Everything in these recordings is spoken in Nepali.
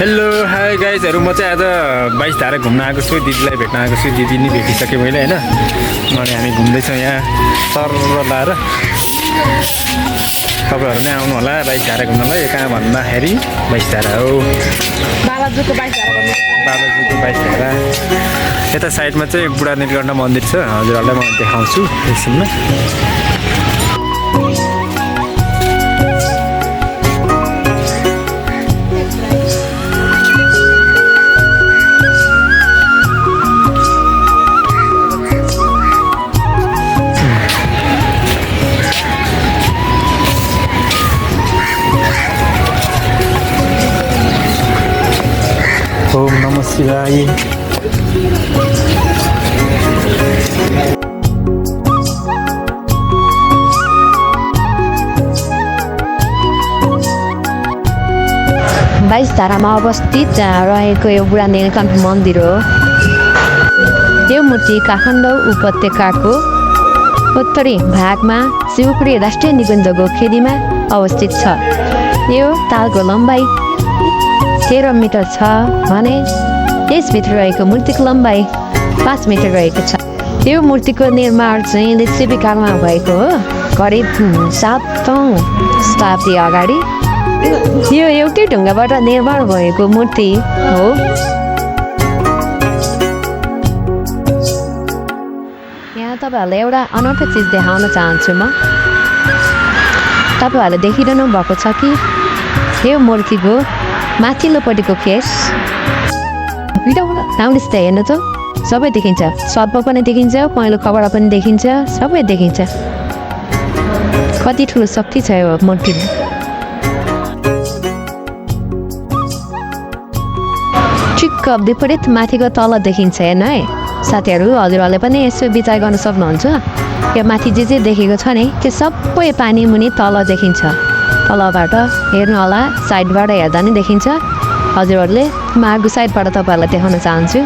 हेलो हाई गाइजहरू म चाहिँ आज 22 धारा घुम्न आएको छु दिदीलाई भेट्न आएको छु दिदी नि भेटिसकेँ मैले होइन अनि हामी घुम्दैछौँ यहाँ सर लाएर तपाईँहरू नै आउनु होला 22 धारा घुम्नलाई कहाँ भन्दाखेरि 22 धारा हो बालाजुको 22 धारा यता साइडमा चाहिँ बुढा नीलकण्ठ मन्दिर छ हजुरहरूलाई म देखाउँछु एकछिनमा ओम नमः शिवाय बाइस धारामा अवस्थित रहेको यो बुढा नीलकण्ठ मन्दिर हो। यो मूर्ति काठमाडौँ उपत्यकाको उत्तरी भागमा शिवपुरी राष्ट्रिय निकुञ्जको खेदीमा अवस्थित छ। यो तालको लम्बाइ 13 मिटर छ भने यसभित्र रहेको मूर्तिको लम्बाइ 5 मिटर रहेको छ। यो मूर्तिको निर्माण चाहिँ लिच्छवी कालमा भएको हो, करिब 7औं शताब्दी अगाडि। यो एउटै ढुङ्गाबाट निर्माण भएको मूर्ति हो। यहाँ तपाईँहरूलाई एउटा अनौठो चिज देखाउन चाहन्छु म। तपाईँहरूले देखिरहनु भएको छ कि यो मूर्तिको माथिल्लोपट्टिको केस राम्रोसित हेर्नु त सबै देखिन्छ, सर्प पनि देखिन्छ, पहेँलो कपडा पनि देखिन्छ, सबै देखिन्छ। कति ठुलो शक्ति छ यो मूर्तिमा। ठिक्क विपरीत माथिको तल देखिन्छ हेर्नु है साथीहरू, हजुरहरूले पनि यसो विचार गर्न सक्नुहुन्छ। यो माथि जे देखेको छ नि त्यो सबै पानी मुनि तल देखिन्छ। तलबाट हेर्नु होला, साइडबाट हेर्दा नि देखिन्छ। हजुरहरूले म अर्को साइडबाट तपाईँहरूलाई देखाउन चाहन्छु।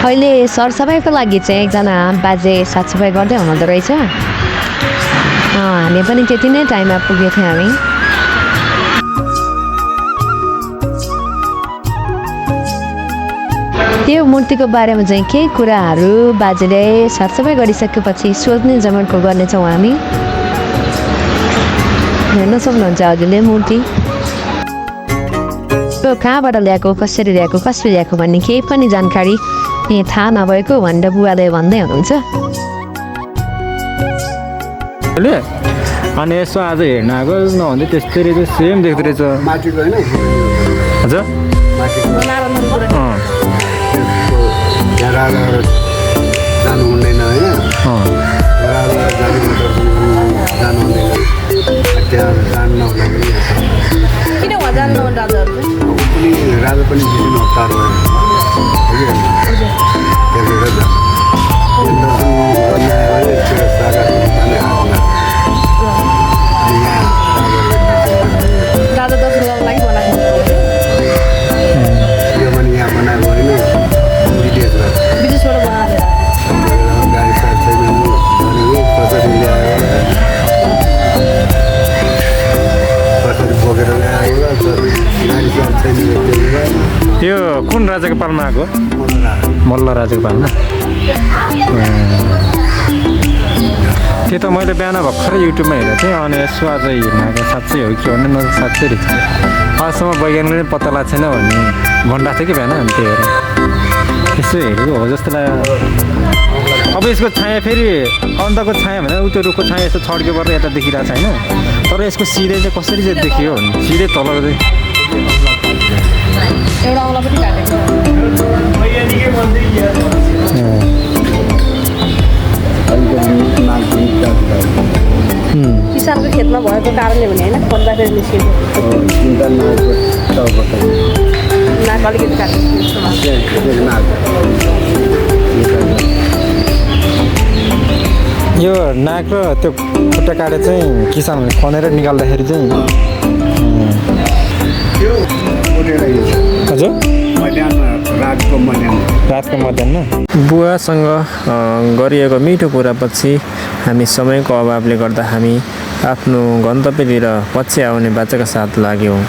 अहिले सरसफाइको लागि चाहिँ एकजना बाजे साफसफाइ गर्दै हुनुहुँदो रहेछ। हामी पनि त्यति नै टाइममा पुगेको थियौँ हामी। त्यो मूर्तिको बारेमा चाहिँ केही कुराहरू बाजेले सरसफाइ गरिसकेपछि सोध्ने जमनको गर्नेछौँ हामी। हेर्न सक्नुहुन्छ हजुरले मूर्ति कहाँबाट ल्याएको, कसरी ल्याएको, कसले ल्याएको भन्ने केही पनि जानकारी थाहा नभएको भनेर बुवाले भन्दै हुनुहुन्छ। अनि यसो आज हेर्न आएको नभन्दै त्यस्तै रहेछ, सेम देख्दो रहेछ। माथिको होइन हजुर जानु हुँदैन होइन, जानु हुँदैन त्यहाँ जानु नहुँदाखेरि किन जान्नुहुन्न राजा पनि विभिन्न अवतार भयो राजा दर्शन गर्नको लागि बनाएको यो पनि यहाँ बनाएको होइन, विदेशबाट बनाएर गाडी साथ छैन भनेको कसरी ल्यायो, कसरी बोकेर ल्यायो, गाडी साथ छैन। यो कुन राजाको पालमा आएको? मल्ल राजाको पालमा। त्यो त मैले बिहान भर्खरै युट्युबमा हेरेको थिएँ अनि यसो आज हेर्न साँच्चै हो कि भन्ने न साँच्चै रहेछ। अहिलेसम्म वैज्ञानिकले पत्ता लाग्छ छैन भन्ने भनिरहेको थियो कि बिहान अनि त्यही हेरेर यसो हेरेको हो जस्तो लाग्यो। अब यसको छाया फेरि अन्धको छाया भने उ त्यो रुखको छाया यस्तो छड्के पर्दा यता देखिरहेको छ होइन, तर यसको सिधै चाहिँ कसरी चाहिँ देखियो भने सिधै तल चाहिँ एउटा औँला पनि काटेको किसानको खेतमा भएको कारणले भने होइन, खोज्दाखेरि निस्केको नाक अलिकति काटेको। यो नाक र त्यो खुट्टा काटेर चाहिँ किसानहरूले खनेर निकाल्दाखेरि चाहिँ त्यो उठेर हिँड्छ हजुर मध्याहमा रातको मध्याहमा रातको मध्याहमा बुवासँग गरिएको मिठो कुरापछि हामी समयको अभावले गर्दा हामी आफ्नो गन्तव्यतिर पछि आउने बाचाका साथ लाग्यौँ।